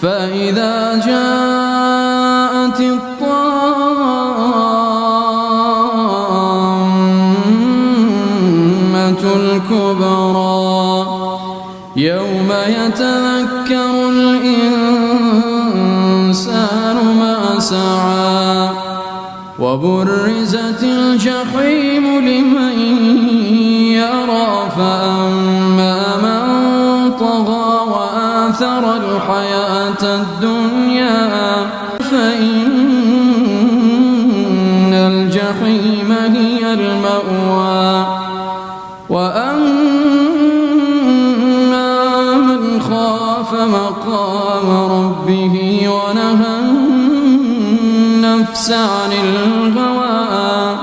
فإذا جاءت الطامة الكبرى يوم يتذكر الإنسان ما سعى وبرزت الجحيم لمن يرى فأما من طغى وآثر الحياة الدنيا فإن الجحيم هي المأوى وأما من خاف مقام ربه ونهى النفس عن الهوى